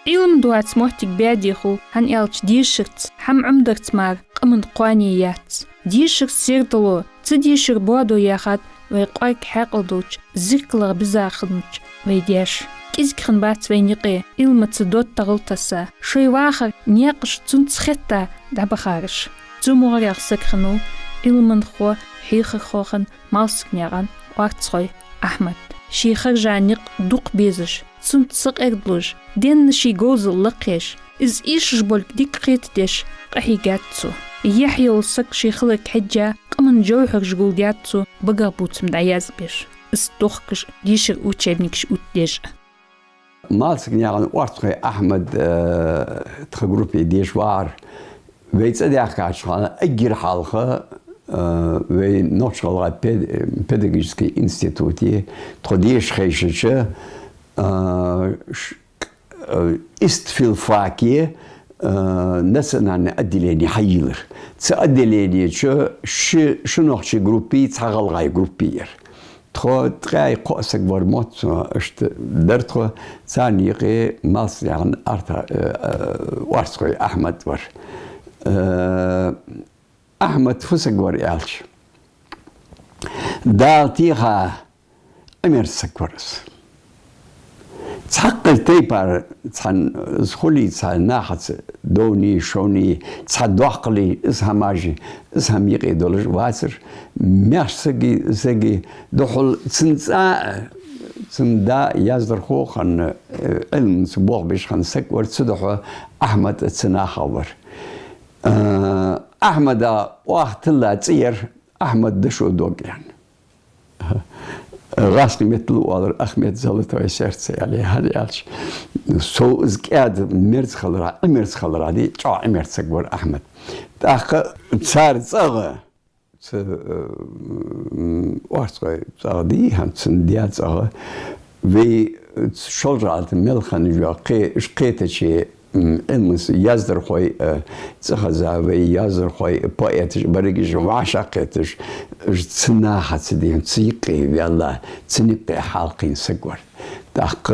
علم دوات موتك بياديخو هن يالش ديشرت حم عمدرت مار قمن قوانيات ديشرت سيردلو تديشر بوادو ياخد ويقويك حاقلدوش زيكلغ بزاخدنش ويديش كيزكخن بات وينيقي علم تدوت تغلطسا شوي واخر نياقش تنتسختا دابخارش تمور يغسكخنو علمن خو حيخ خوخن مالسك نيغان وارتسخوي أحمد شيخر جانيق دوق بيزش تنتسق اردلوش دين شي جوز اللقيش إز إيش جبولك ديك قيت ديش قحي جاتسو يحيى وسك شيخلك حجة قمن جوحر جقول جاتسو بقر بوتم دعياز بيش استوخكش ديشر اوتشيبنكش اوتديش مالسك نيغان وارتسخوي أحمد تخجروبي ديش وار ويتس أديك عشان أجر حالخه وی نوشال پداگوژیسکی انستیتوتی تودیش خیششه استفلفاکیه نسنان ادلینی حیلر تادلینی شو نوچی گروپی تاغلای گروپیر تخو تغای قاسك ورمات اشت درتخو ثانيقي ماس يعني ارتا وارسقي احمد ور أحمد فسق وريالش دالتيها أمير سكورس تحقق تيبار تحن زخولي تحن ناحت دوني شوني تحن دوحقلي اسها ماجي اسها ميقي دولج واسر مياش سقي دوحل تندا يازدر خوخن علم سبوغ بيش خن سكور تسدحو أحمد تسناخور أحمد وقت لا تصير أحمد دشو دوق يعني غاسني مثل وادر أحمد زلت ويسرت عليه هذا يالش سو إزكاد مرز خلرا دي جا مرز سكور أحمد تأخ صار صغى وارسوي صغدي هم سنديات صغى في شجرة ملخن جو قيت شيء المس يازدر خوي تخزاوي يازدر خوي بايتش بريجش وعشاقتش تسناحة تدين تسيقي يلا تسنيقي حالقين سكور داق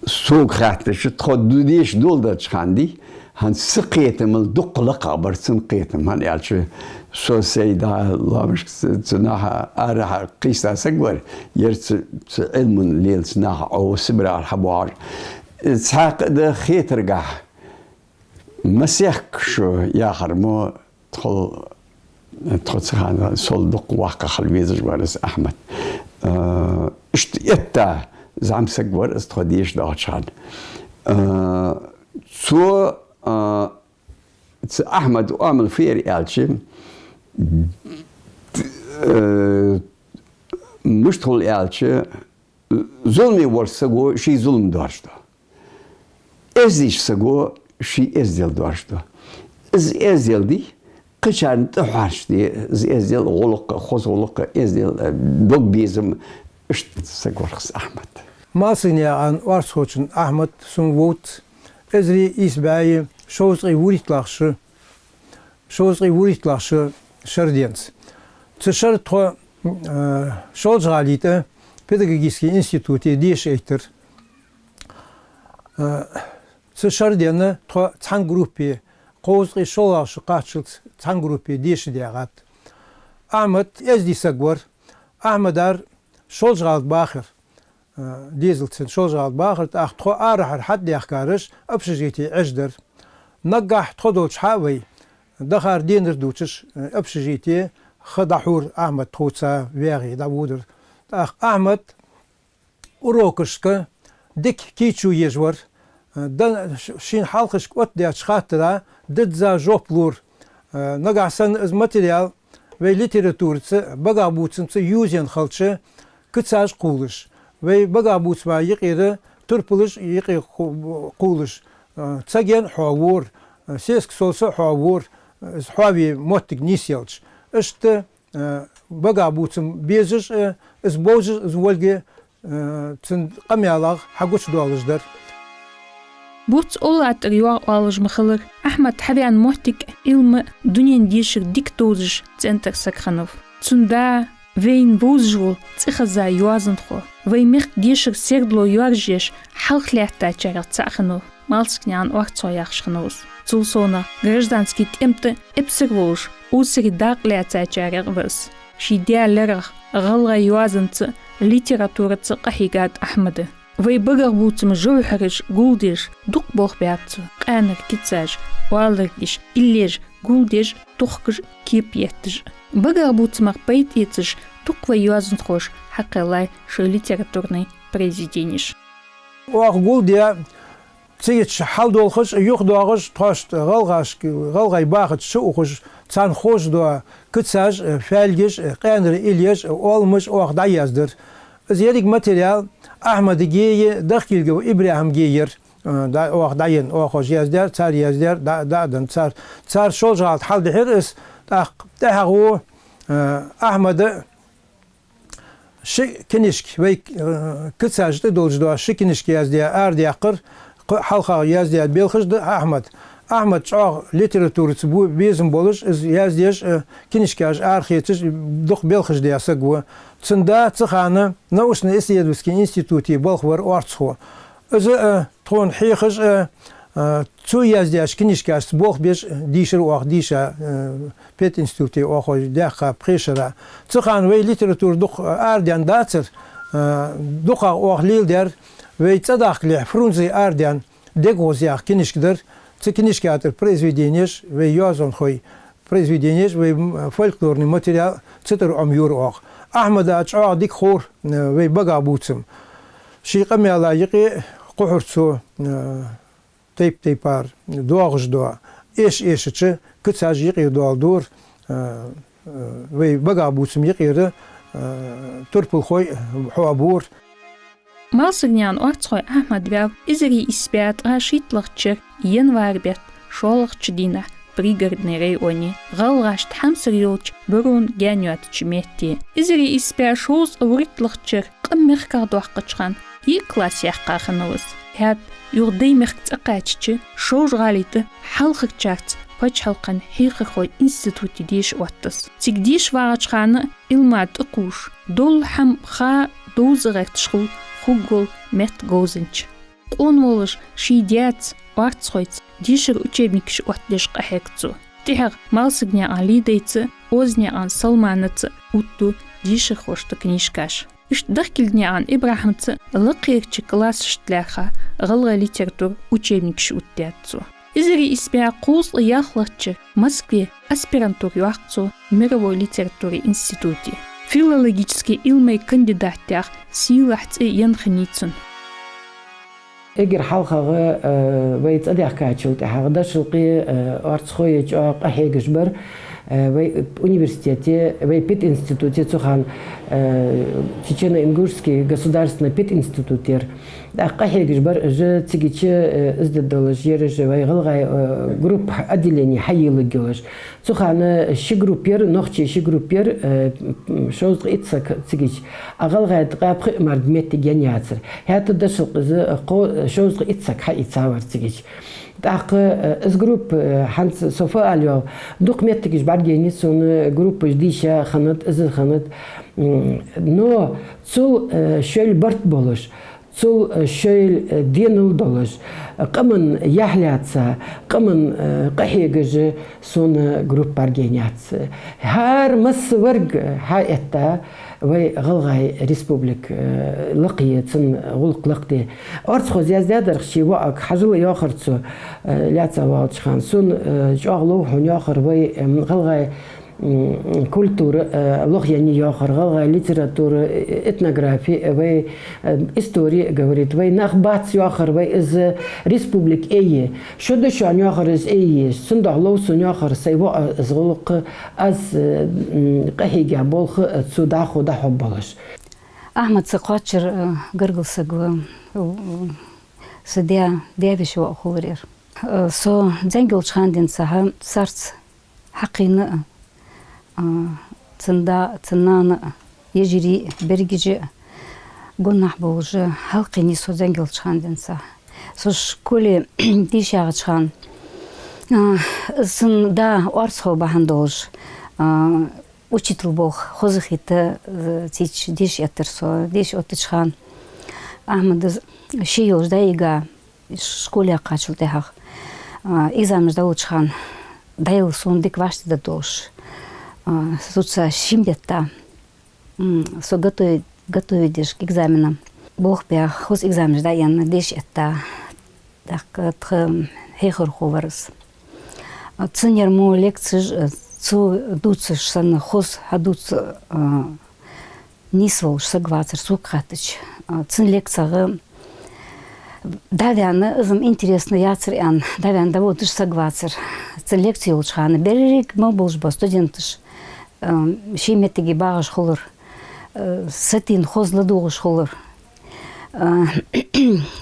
سوق خاتش تخدوديش دول داتش خاندي هن سقيتم الدق لقابر تنقيتم هن يالش سو سيدا الله مش تناحة أرح قيستا سكور يرت علم ليل تناحة أو سبرا الحبوار تحقق ده خيط رجع مسيح شو يا خرمو تدخل سخان صلدق واقع خلويزج وارس أحمد اشتيتا زعم سجور استخديش داشان سو أحمد وعمل فيري ألشي مش تقول ألشي ظلمي ورسجو شيء ظلم داشته ازديش سجو شيء ازدل داشته ازدل دي قشان تحرش دي ازدل غلق خوز غلق ازدل دوق بيزم اشت سجور خس أحمد ما سنيا عن وارسوتشن أحمد سنووت ازري إسباعي شوزغي وريت لاخش شردينس تشر تخو شوزغاليته Педагогический институт деш эйтер сшардена то цан группе қозғи шолашы қачылт цан группе деш дегат Ахмед эздисагвар Ахмедар шолжгалт бахер дезелтсен шолжгалт бахер ах то арахар хад дехкарыш общежитие эждер нагах тодолч хавай дахар денер дучиш общежитие خدحور أحمد توتسا ويغي داودر أحمد أوروكشكا ديك كيتشو يجور دن شين حلقش قوت دي أشخاطرا دد زا جوبلور نقعسن از ماتريال وي ليتراتورتس بقى بوتسن يوزين خلچه كتساج قولش وي بقى بوتس ما يقير تربلش يقي قولش تساجين حوور سيسك سولسا حوور حوابي موتك نيسيلش اشت بقى بوتسم بيزش از بوزش از ولجي تن قميالاغ حقوش دوالجدر بوتس أولاد ريوار والج مخلر أحمد حبيان موتك علم دنيا ديشر ديك توزش تنتر سكخنوف تندا Вейн бузжул цихаза юазанхо. Веймих дишер сердло юаржеш халхлята чарацахну. Малскнян орцояхшхнус. Цусона гражданский темты эпсервуш усри дақлята чарервс. Шидиалерах غلغا يوازنت ليتراتورة قحيقات أحمد وي بغر بوتم جوحرش قولديش دوق بوخ بيعتو قانر كتساج والرقش إليش قولديش دوخكش كيب يتج بغر بوتم بيت يتج دوق ويوازن خوش حق الله شو ليتراتورني بريزيدينيش وآخ قولديا تيجي حال دولخش يخدوغش تخشت غلغاي باخت شوخش تان خوش دوا كتساج فالجش قانر إليش أولمش أوخ دا يزدر زيادك ماتريال أحمد جي دخل جو إبراهيم جير دا أوخ داين أوخش يزدر تار يزدر دا دن تار شولجال حال دحرس دا هو أحمد شي كنيشك وي كتساج تدولج دوا شي كنيشك يزدر أرد يقر حلقة يزدر بيلخش أحمد شاغ ليتراتورة بو بيزم بولش إز يزديش كنيشكاج أرخيتش دخ بيلخش ديا سقوة تسندا تخانة نوشنا إسيادوسكي إنستيتوتي بلخور وارتسخو إز تخون حيخش تو يزديش كنيشكاج بوخ بيش ديشر واخ ديشا بيت إنستيتوتي واخو داخا بريشرا تخان وي ليتراتور دخ أرديان داتر دخا واخ ليل دير وي تصدق لي فرونزي أرديان ديغوزياخ كنيشكدر Цикнишкатер произведениеш, вей язон хой произведениеш, вей фольклорный материал, цитер амюр ох. Ахмада ачаа дик хор, вей багабуцем. Шиqa мела йqi qухурцу тейпар, дуагж дуа. Эшче, кыцаж йqi дуалдур, вей багабуцем йqi турпул хой хуабур. Малсыгнян орцхой Ахмад вяв изери испят рашитлахчер январбет шолахчдина пригородный районе галрашт хамсырьолч бурун гянюат чметти изери испят шоз уритлахчер қыммехкардуаққычхан и класс яққахынылыз хят юрдей мехцақаччы шоз галиты халқықчарц пач халқан хиқықой институти деш уаттыс тигдеш варачханы илмат ықуш дол хам ха доузырактшху хугол мет гозинч. Он молож шидяц варцхойц дишер учебникш отлеш қахекцу. Тихар малсыгня алидейцы, озня ан салманыцы, утту дишер хошты книжкаш. Иш дахкилдня ан Ибрахимцы лықиекчі класс штляха ғылға литератур учебникш уттяцу. Изери испя қуслы яхлахчы Москве аспирантур юахцу мировой литературе институте. Филологический илмей кандидаттях силахц и янхницун. إجر حلقة بيت أديك كاتشوت هذا شلقي أرتخوي جاء قحية جبر университете, Пет институте, Цухан, Чечено-Ингушский государственный Пет институтер. Қахия гижбар, же цигиче издадалаш, ережи, вайгалгай групп отделений хайилы гелаш. Цухан, шигруппер, нохчи шигруппер, шоуз ицак цигич. Агалгай дгапхи мардмети гениацер. Хята дашл шоуз ицак ха ицавар цигич. Так, из группы Ханс Софа Алио, дух меткиш баргени сон группы ждища ханат из ханат, но цул шель барт болош, цул шель денул долош, камен яхляца, камен кахегеж сон групп баргениац. Хар масварг ха это وي غلغاي ريسبوبليك لقيتن غلق لقدي أرتخ زيادة رخشي وقك حجل ياخرتو لاتsa واضحان سون جاغلو هنياخر وي غلغاي كولتور لغياني ياخر غلغاي ليتراتور إتنوغرافي وي إستوري говорит وي نخبات ياخر وي إز ريسبوبليك إيه شو دشان ياخر إز إيه سندعلو سن ياخر سيوا إز غلق أز قهيجا بولخ تسوداخو ده حبالش أحمد سقاطر قرقل سقو سديا ديفش وأخورير سو زنجل شاندين سها سارت حقينا تنانا يجري برجي قلنا بوجه حلقيني سو زنجل شاندين سها سوش كل ديش يعشان سن دا أرسخو بهندوج учитель бог хозыхита тич диш ятерсо диш отычхан Ахмад шиёжда ига школе качылтехах изамжда учхан дайл сондик вашти да дош суца шимбетта со готовидиш к экзаменам бог бя хоз экзаменжда ян диш это так хехор ховарс ценер мо лекции цу дуцеш сан хоз хадуц нисвол сагвацер сукатыч цен лекцага давяны ызым интересно яцер ян давян да вот сагвацер цен лекции улчханы берерик мо болжба студентыш шеметеги багыш холыр сатин хозлы дугыш холыр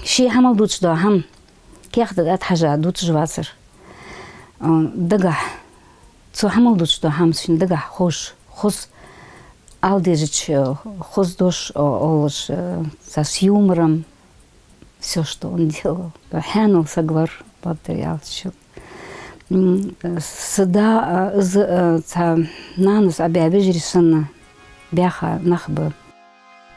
ши хамал дучда хам кехда ат хажа дучж вацер дага цу хамал дучда хам син дага хош хоз алдежич хоз дош олыш с юмором все, что он делал. Хэнул сагвар материал. Сюда нанус обязательно бяха нахбы.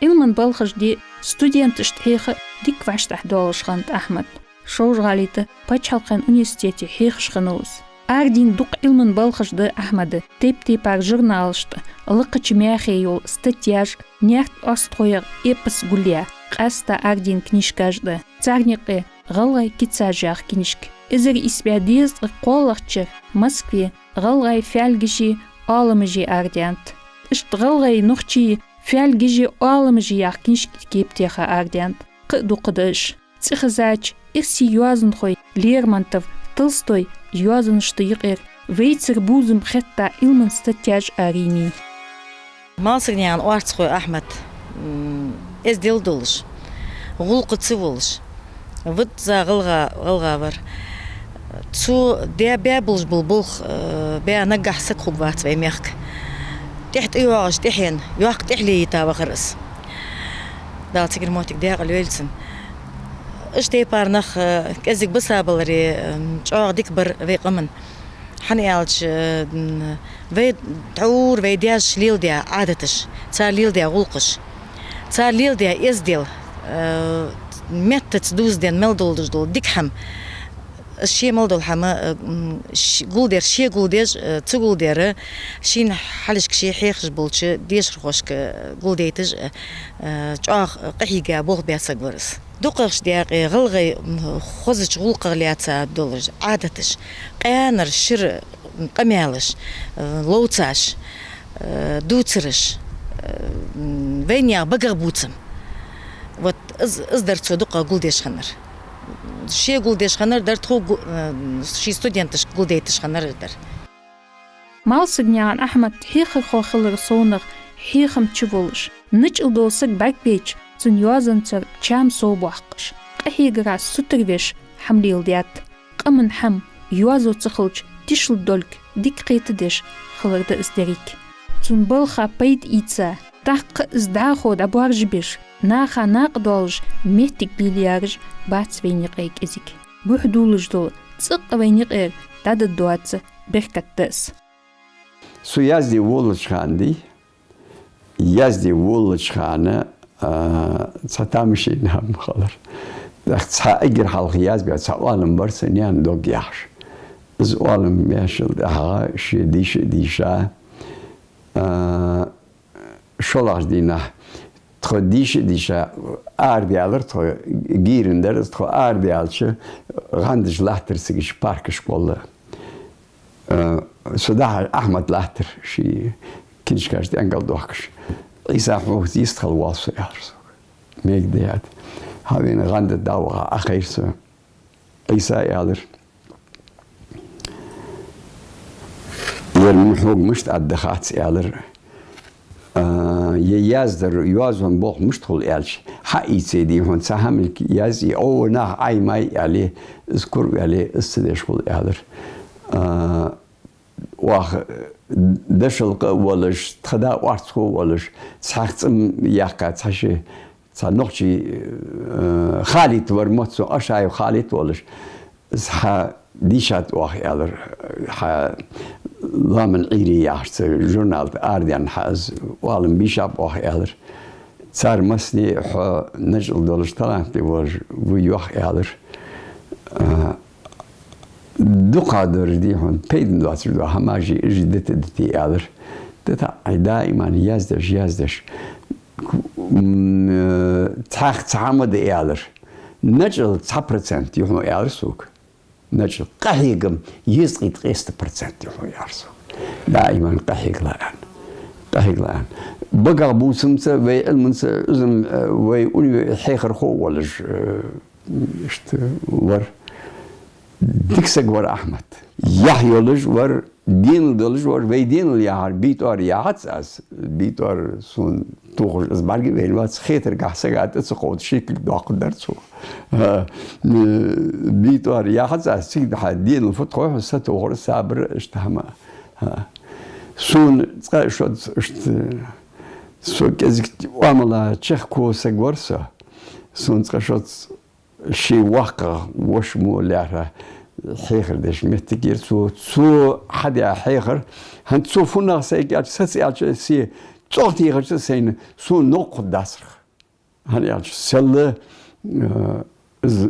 Илман балхажди студент штхеха дик ваштах долшхант Ахмад. Шоужгалита Пачалкан университете хехшханулс. Ардин дук Илман балхажды Ахмады теп-тепак журналышты. Лыкыч мяхеюл статьяж нехт остхояр эпос гуля. Қаста ардин книжкажды. Царниқы ғалғай китсажақ книжк. Изір испядез қолақчы Москве ғалғай фәлгіші алымыжы ардиант. Ішт ғалғай нұқчы фәлгіші алымыжы яқ книжк кептеха ардиант. Қыдуқыдыш. Цихызач ирси юазын хой Лермонтов, Толстой юазын штыйыр. Вейцер бузым хетта Илман статьяж арини. Малсырнян уарцхой Ахмад. Эздел долыш. Гулқыцы болыш. Вот за ғылға бар. Цу бя болыш бұл бя нагахсак хуб вац ваймяк. Тихт иуағыш тихен, юақ тихли етабы қырыс. Дал цигір мотик дяғыл өлсін. Іште парнақ кәзік бұса болыры чоғ дик бір вейқымын. Хани алч вей таур вей дяж лил дя адатыш. Ца лил дя гулқыш. Ца лил дя ездел. Меттец дузден мелдолдыш дол дикхам. Ши мелдол хама гулдер ши гулдеж цу гулдеры шин халишк ши хейхш болчы деш хошк гулдейтыж чоғ қихига боқ бясак варыс. Дукаш дяғи ғылғай хозыч ғулқағлияца долыж адатыш. Қаяныр шыр қамялыш, лоуцаш, дуцырыш, вейняғ бағар буцым. Вот ыздарцу дуқа гулдеш ханыр. Ши гулдеш ханыр дар тху ши студентыш гулдейтыш ханыр дар. Малсыгнян Ахмад хейхы хохылыр соонық хейхым чыволыш. Ныч ұлдолсык бәкбейч цун юазанцар чам сообуаққыш. Қахигара сутырвеш хамлилдият. Қамын хам юазу цықылч тишл дольк дик қейтідеш хылырды іздерик. Цун болха пейд ица таққы іздаход абуар жібеш. Наха нақ долж меттик билиярж бац вейник эйк ezик. Бұхдулыж дол цық вейник эр дады дуацы беркаттыс. Су язди волочханди, язди волочхана цатамши нам халар. ца игер халх яз бя ца алым барсын ян дог яш. З алым яшыл ага шидиша шолаш дина Diша aardiyalır to girinderiz to aardiyalçı gandiş lahtırsı giş parkış kollu. Sudah Ahmet lahtır şi kinişkaş engel dokş. İsa hoğuz istal walsı yar. Megdiyat. Havin gandı dava ahirse. İsa yalır. Yer muhug müşt addakhat yalır. يازدر يوازن بوخ مشتغل يالش حقي سيدي هون سهم يازي أو نه أي ماي عليه اذكر عليه استدش خل يالر واخ دشل قولش تخدا وارتخو ولش ساختم ياقا تشي صنوخشي خالد ورمتسو أشاي خالد ولش ها ديشات واخ يالر ها لامن عيري يحت جورنال أرديان حاز وعلم بيشاب أخ إعلر صار مسني حو نجل دولش طلعت بور ويوخ إعلر دو قادر دي هون بيدن دواتر دو هماجي إجي دتي إعلر دتا دائما يازدش تعمد إعلر نجل 10% يوم إعلر سوق نجل قهيقم يزغي 30% يوم يارسو دائما قهيق لان بقى بوسمسة وي المنسة ازم وي اوني حيخر خو ولج اشت ور ديكسك ور احمد يحيولج ور دين دولج ور وي دين اليهار بيتور ياحتس اس بيتور سون توغ از برگی ویل وات خیتر گحسگات تسقط شکل داقدر سو بيتور ياحتس اس سيد حدين الفتح ست وغر صابر اشتهما سون شد سو كزك واملا تشخكو سغورسا سون شد شي واقع وش مو لاره حيخر دش متكير سو حدا حيخر هن سو فنا سيجات سيجات سي توتي غش سين سو نقد داسر هن يا سل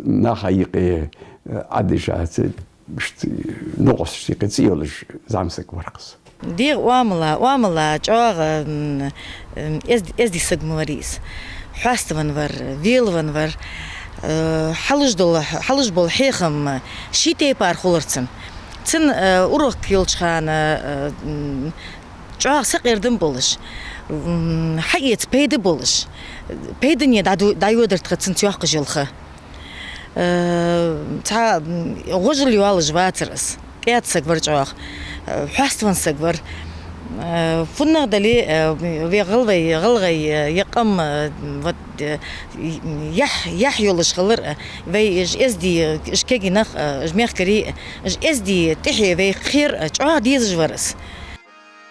نحيقي عدشات نقص شي قصيولش زامسك ورقص دير واملا جوغ از دي سغموريس حاستون ور ويلون ور حلج بول حيخم شيتي بار خولرتن تن اوروك يلچخان جوغ سقيردن بولش حيت بيد بولش بيدني دايودر تخصن تيوخ جلخه تا غجل يوالج واترس كيات سغور جوغ حاستون سغور فنغ دلي غلغي يقم يح يولش خلر في ازدي اشكي نخ جميخ كري ازدي تحي في خير جوا ديز جورس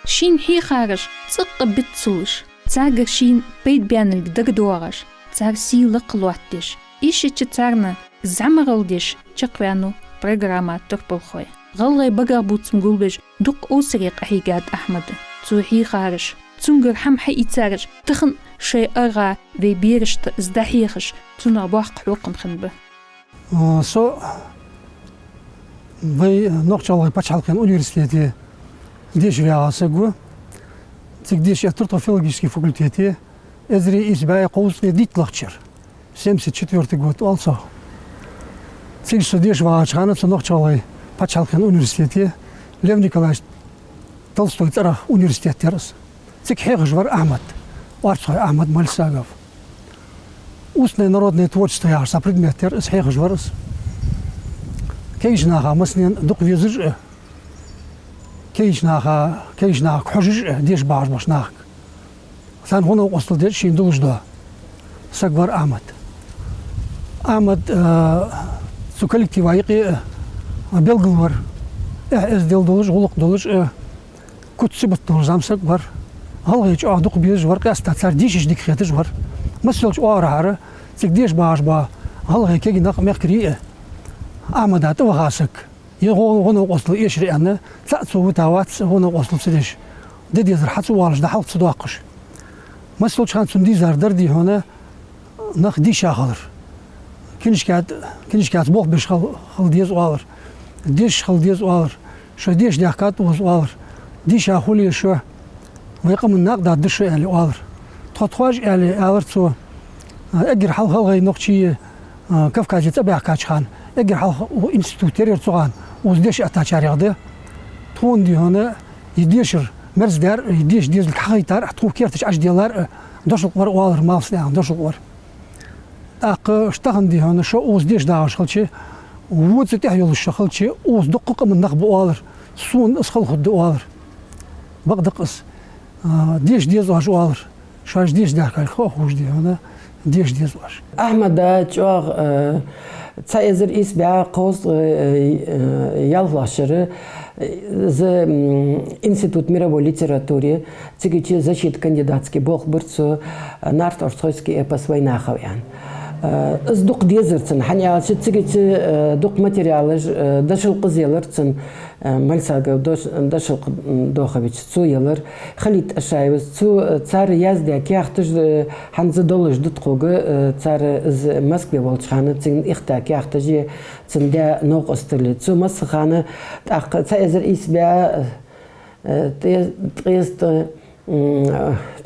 شين حي خارج تسق بتسوش تاغر شين بيت بيان الدغدورش تاغ سي لقلواتش إيشي تارنا زعمرالدش تقوانو программа تربلخوي غلغي بقر بوتم قلبش دوق أوسري قحيقات أحمد توحي خارج تنقر حمحي إتارج تخن شي أرغا ذي بيرش ازدحيخش تنر باق حوقم خنبه سو في نقطة باتشالكن университете ديش فيها سقوة تقديش اترطوفيلوجيسكي فاكولتيتي ازري إسباعي قوسي ديت لخشر 74 год also تيجي ديش واشخانة نقطة باتشالكن университете Лев Николаевич Толстой ترى университет терс تيجي حيغجور أحمد وارцой أحمد Мальсагов устное народное творчество я предмет терс حيغجورس كيجناها مثلا دوق فيزج كيجناها حجج ديش باش ناخ ثان هنا وصل ديش يندوش ده سقبر أحمد سو كولكتيف عيقي بيلغور از ديل دولش غلق دولش كنت سبت دولزام سقبر هل هيج دوق بيز ورقة استثار ديش ديك خيتش ور مثلش وارهاره تك ديش باش با هل هيك ينق مخري أحمد أتوا غاسك يغون وصل يشري أنا تأتوا وتوات هون وصل سديش ددي زرحت والش ده حلت صداقش مثل كان سندي زردر دي هنا نخ دي شاخر كنش كات بوق بش خل ديز والر ديش خل ديز والر شو ديش ديكات والر ديش أخولي شو ويقوم النقد دش يعني والر تطواج يعني والر أجر حل غي نقشي كيف كاجي تبع كاتشان اگر حال انستیتوتری رسوان وزدیش اتاچاری عده تون دی هنر یدیشر مرز در یدیش دیز الحقیقه تحتو کیرتش اش دیلار داشل قبر والر مالس نه داشل قبر اق اشتغن دی هنر شو وزدیش داش خلچه ووت تحيل الشخلچه وز دقق من نخب والر سون اسخل خد والر بقدقس ديش ديز واش والر شاش ديش داك خوش دي هنا ديش ديز واش احمد دا جوغ تايزر إس بيع قوس يالفلاشرة ز إنستيتут мировой литературы تيجي защит кандидатский бог برцو нарт орцойский эпос война хавян أصدق ديزرتن حني شتسجت دق ماتيريالج دشل قزيلرتن ملساق دشل دوخبيت سو يلر خليت أشايبس سو تار يازدي كيختج حنز دولج دتقوج تار از مسكبي والشخانة تين إختا كيختجي تين دا نوق استرلي سو مسخانة تأخ تأزر إسبيع تيست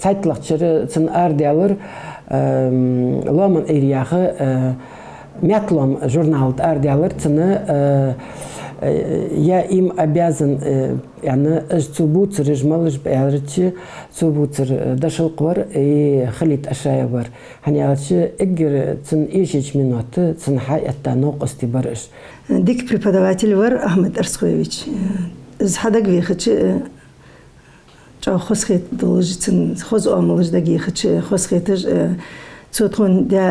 Zeitlacher zum Ardeler Loman Eriache Мятлом журнал Ardeler цена я им обязан يعني цубуцер жмалж бэрчи цубуцер дашылқвар и халит ашаявар ханиалчы игер цен ишич минуты цен хаятта ноқости барыш дик преподаватель вар Ахмед Арсхоевич из хадагвихич جا خسخت دلجتن خز آملج دقیق چه خسختش تون دا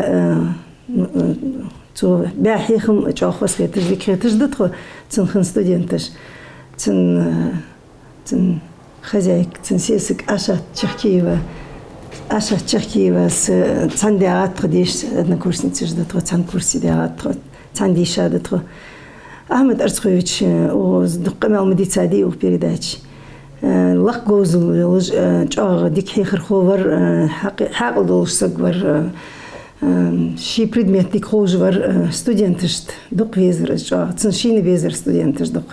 تو بیاحیخم جا خسختش ویکتش دتخو تن خن استودنتش تن خزایک تن سیاسک آشا تشکیه س تن دیات خدیش ادنا کورسنیتش دتخو تن کورسی دیات تن دیشا دتخو أحمد أرسخويتش وزدقم المديتادي وبيرداتش لق جوزل جاغ ديك حيخر خوور حقل دولش سجور شي предмет ديك خوجور студентشت دق ويزر جاغ تنشين ويزر студентش دق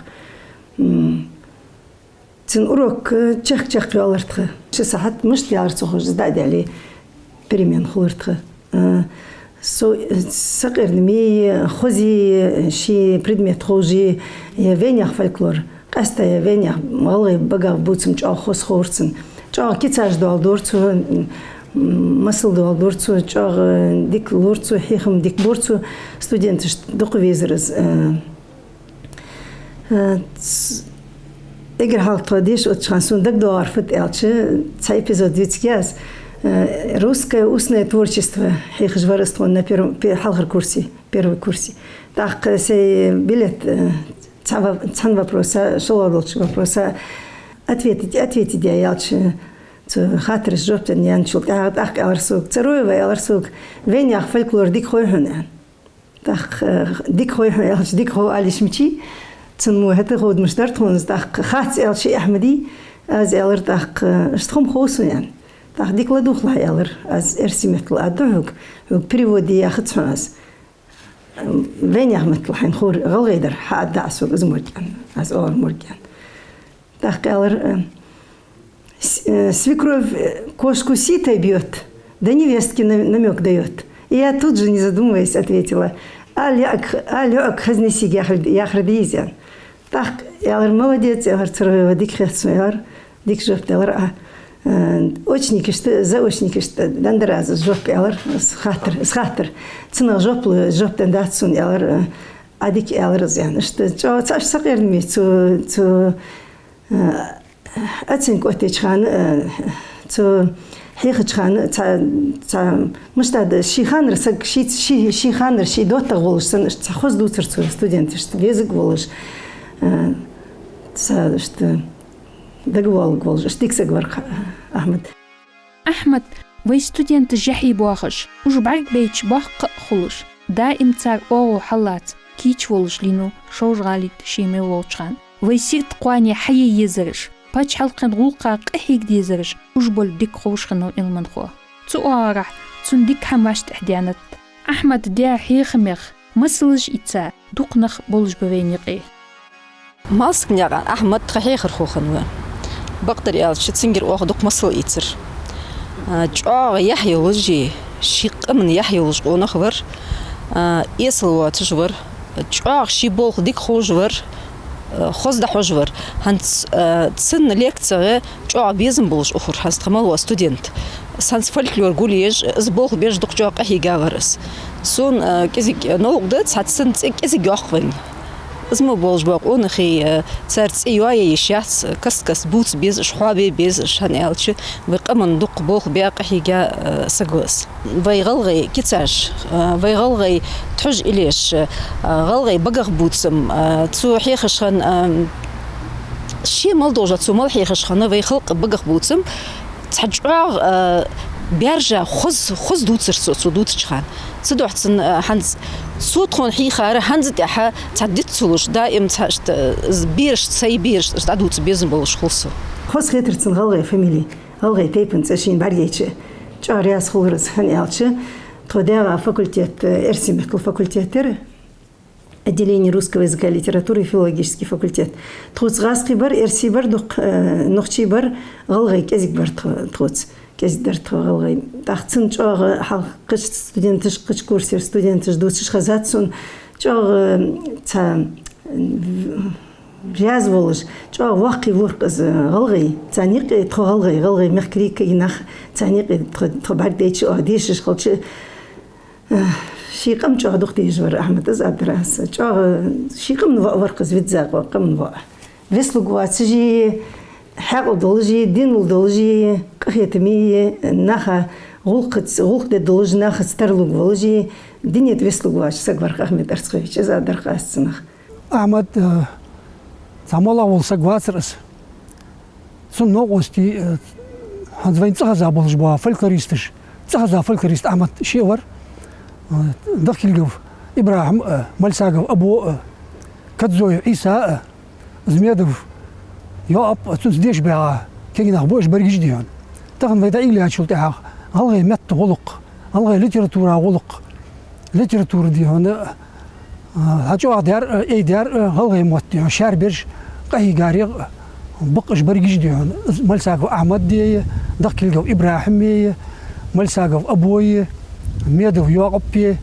تن أروك تشخ يالرتخ شي ساعات مش يالرتخ خوج زداد عليه بريمين خورتخ سو سقر نمي خوزي شي предмет خوجي يا فولكلور قصد وینیا مالی بگاه بودم چه آخوز خورسن چه کیتاش دال دورتو مسل دال دورتو چه دیک لورتو هیچم دیک بورتو استودنتش دقیقیزرز اگر حال تادیش اتشانسون دک دو عرفت الچه цей эпизод витскияс русское устное творчество هیچ ورستون на первом курсе первый курсе так сей билет цан вопроса, шолодолч вопроса ответить я ялче хатер жоптен янчул ах аларсук царуева аларсук венях фольклор дик хойхне так дик хойхне ялч дик хо алишмичи цан му хата ход муштар тонс так хат ялчи ахмеди аз ялар так штхом хосуян так дик ладухла ялар аз эрсиметл адуг переводи я хатсмас وين يعمل الحين خور غليدر حاد دعسو زمرجان از أول مرجان تقالر свекровь кошку ситой бьет, да невестке намек дает. И я тут же, не задумываясь, ответила: «Алёк, хазнеси яхрадизян». Так, я молодец, я говорю, дик хэтсуяр, дик жоптелар, очники что, заочники что, дандраза жопелар, схатер, цена жоптен датсун ялар, адик ялар зян, что цаш сакерми цу أتسنك أتيجان هيخشان مشتاد شيخان رسق شيخان رشي دوت غولش سن تخوز دوتر ستودنت شت بيزك غولش شت دغول غولش شتيك سغور أحمد وي ستودنت جحي بواخش وش بعك بيتش باق خولش دائم تار أو حلات كيش ولش لينو شوش غالي شيمي ولشان وي سيرت قواني حي يزرش باش حلقن غلقا قحيق ديزرش وجبل ديك خوشخنو إلمن خوا تؤارح تون ديك حماشت إحديانت أحمد ديا حيخميخ مسلج إتسا دوقنخ بولج بوينيقي ماسك نيغان أحمد تخيخر خوخنوان بقدر يال شتسنجر واخ دوق مسل إتسر جاغ يحيى وجي شيق من يحيى وج ونخبر إيسلوا تجور جاغ شي بولخ ديك خوجور خزد حجور هنت سن ليكتسر جا بيزن بولش أخر هست خمال وستودنت سانس فولكلور قوليج زبوخ بيج دق جا قحي جاغرس سون كذيك نوقدت هت سن كذيك يأخذن اسمه بولش باق أنخي صارت أيوة يشيعت كس بوت بيز شحابي بيز شهنالش وقمن دق بوخ بيقحي جا سجوس ويغلغي كتاش ويغلغي تحج إليش غلغي بقى بوتسم تو حيخشخن شيء مال دوجة تو مال حيخشخن ويخلق بقى بوتسم تحجر بيرجع خز دوتسر سو دوتشخان صدوحتن هنز صوت خون حيخة هنز تاعها تعديت سولش دائم بيرش سي بيرش تعدوت بيزن بولش خلصو خص خاطرتن غلغي فاميلي غلغي تيبنت اشين باريتش جارياس خلرز هنيالش توديا факультет эрсимехтл факультеттер отделение русского языка и литературы и филологический факультет. Тхуцгаски бар, эрси бар, нохчи бар, галгай кезик бар тхуц. Кезик дар галгай. Тахцын чог халкыш студентиш кыч курсер студентиш дусиш хазатсун чог ца ряз волыш чог вақи вурқыз галгай. Цаниқ тхо галгай мехкрик инах цаниқ тхо бардечи одишиш халчы شيقم جا دختي جبر أحمد أزعب راس جا شيقم ورقز فيتزاق وقم نوا فيسلو قواتجي حق دولجي دين دولجي قهيتمي ناخا غلق دولج ناخا سترلو دولجي دينية فيسلو قواتج سقبر أحمد أرسخيش أزعب درقاس سنخ أحمد زمالا والسقواترس سنو قوستي هنزوين تغزا بولجبوا فلكلوريستش تغزا فلكلوريست أحمد شيور دخل إبراهيم ملساقو أبو كتزوي عيسى زميدف يا أب تنسديش بها كي نخبوش بريج ديان تغن بيدا إلي هاتشول تاعها هالغي مت غلق هالغي ليتراتورا غلق ليتراتور ديان هاتشو دار أي دار هالغي موت ديان شار برج قهي قاريغ بقش بريج ديان ملساقو أحمد دي دخل إبراهيم ملساقو أبوي ميدو يوقبي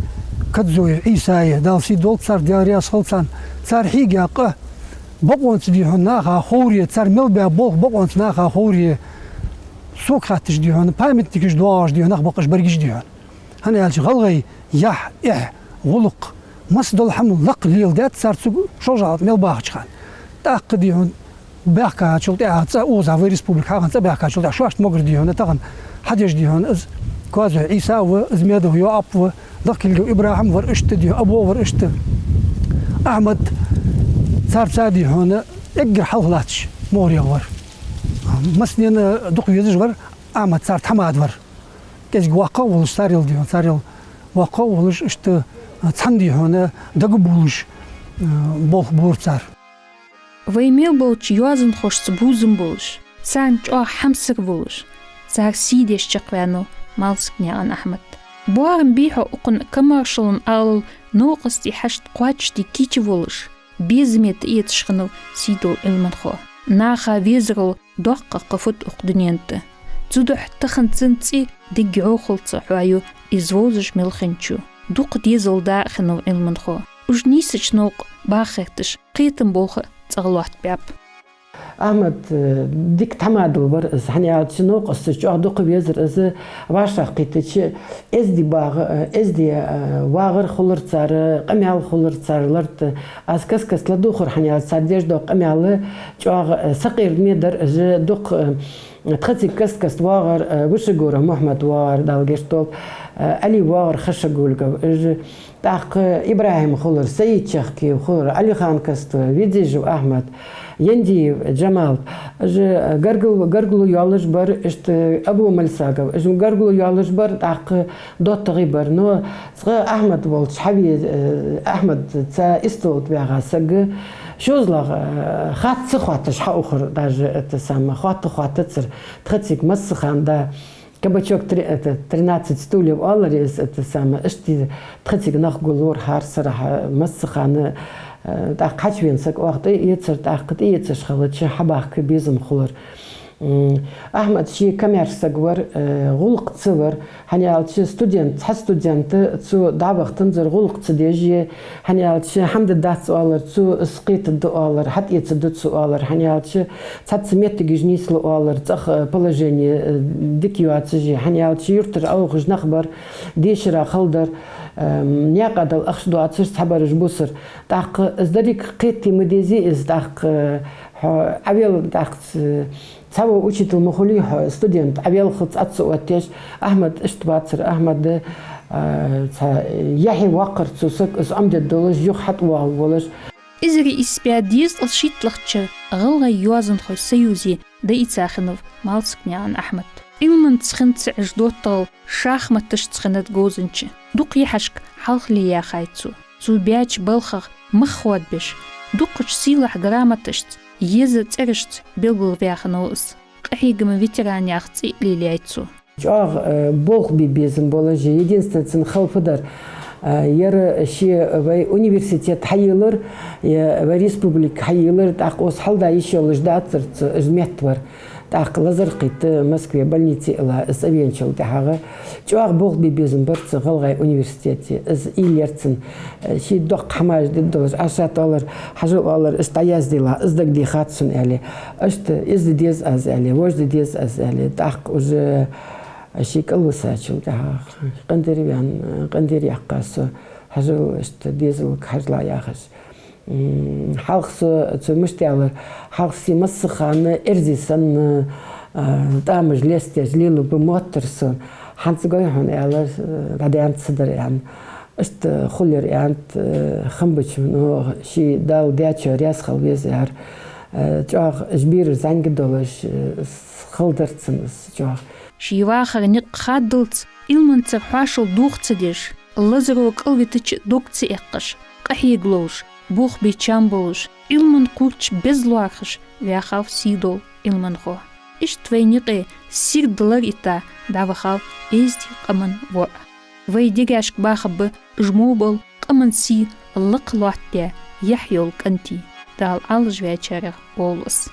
كتزوي عيسى دالسي دول صار دياريا سلطان صار حيقا بقونت ديهن ناخا خوري صار ملبا بوخ بقونت ناخا خوري سوق خاتش ديهن بايمتكش دواج ديهن ناخ بقش برقش ديهن هنا يالش غلغي يح غلق مصدل حمل لق ليل دات صار شوجات ملباخ خان تاق ديهن باخكا شلطا اوزا في ريسبوبليكا خان باخكا شلطا شواش مغر ديهن تاغن حدش ديهن كوازو عيسى وزميده يوقف دخل إبراهيم ورشتدي أبو ورشت أحمد صار سادي هنا يقر حلاتش موريا ور مسنين دق يزج ور أحمد صار حماد ور كيش واقع ولش ساريل ديون ساريل واقع ولش اشت تندي هنا دقبولش بوخ بور صار ويميل بولش يوازن خوش بوزن بولش سانج حمسر بولش صار سيديش تقوانو مالسكني عن أحمد بوارن بيحو أقن كمارشلن أول نوقستي حشت قواتشتي كيتي ولش بيزميت إيتشخنو سيدو المنخو ناخا ويزرو دوقا قفت أقدنينت تدوح تخن تنتي دقعو خلطة حوايو إزوزش ملخنشو دوق ديزل داخنو المنخو وجنيسش نوق باخرتش قيتن بوخ تغلوحت بياب أحمد ديك تمادل بر إز هنيا تنوق استش أدو قبيزر إز واشا قيتش إز دي باغ إز دي واغر خلر تار قميال خلر تار لرت أز كس لدوخر هنيا ساديش دو قميال جوا سقير ميدر إز دوق تخزي كس واغر وشجورة محمد واغر دالجشتول علي واغر خشجول إز تاق إبراهيم خلر سيد شخكي خلر علي خان كست ويديجو أحمد يندي جمال غرغلو يالش بر اشت ابو ملساقه اش غرغلو يالش بر تاق دوت غيبر نو احمد ولش حبي احمد تا استوت بيغا سق شوزلا خات سخواتش اخر داج تسمى خات تصر تخصك مسخان دا كبچوك 13 стульев аларис تسمى اشتي تخصك نخ غلور هار صراحه مسخان دا قاچوينسك وقت يتسر تاقت يتسش خلچ حباق بيزم خلر احمد شي كميرسغور غلق تصور هنيالچ студент цу дабахтын зер غلق цдежи هنيالچ حمد دات алар цу сқит дуалар хат يتد суалар هنيالچ цацмет гижнислу алар цах положение дикюацжи هنيالچ юртер аугж нахбар дешра халдар نياقدل أخشدو أتصير حبرج بوسر تاق إزدريك قيتي مديزي إز تاق أبيل تاق تساوي учитель مخولي студент أبيل خط أتصو أتيش أحمد إشتباتر أحمد يحي واقر تسوسك إز أمدد دولش يوخ حت واغولش إزري إسبياديز الشيط لختشر غلغي يوازن خوش سيوزي دا إتساخنوف مالسكني عن أحمد إلمن تسخنت عجدوتال شاخمتش تسخنت جوزنش دوق يحشك حلق لي يا خايتسو سو بياج بلخخ مخوات بش دوقش سيلح جرامتشت يزت ارشت بلبل فياخنوس قحيقم ветеран яхци лилейцу. Чоғ болқ бейбезім болажы, единственный халфыдар. Ер ши университет хайылыр, республик хайылыр, так ос халда еще лыждатыр, жмет бар. Так лазар қиты Москве больнице ила с овенчал тахага. Чоғ болқ бейбезім бар ғылғай университете, из илерцін. Ши доқ хамаж дедолж, ашат алыр, хажыл алыр, истаяздила, издік дихатсын әлі. Ашты изді дез аз әлі, вожды дез аз әлі. Так уже شيك الوساچل ده قندر يقاسو حجل است ديزل كحجلا ياخش حلقس تمشتيالر حلقسي مسخان ارزيسن دامج لستيج ليلو بموترسون حنصغي هون يالر راديانت صدر يعني است خولر يعني خمبچ نو شي دال دياتشو رياس خلويز يار جاغ جبير زنگ دولش خلدرتسن جاغ شيواخر نق خادلت إلمن ترحاشل دوغتديش اللزروك الويتش دوغتي إقش قحيقلوش بوخ بيچامبولش إلمن قورچ بزلوارخش ويخاف سيدول إلمن خو إش توينيقي سير دلر إتا داوخاف إزدي قمن وق ويديگاشك باخب جموبل قمن سي اللق لوحتيا يحيول كنتي دال على جويچارخ بولس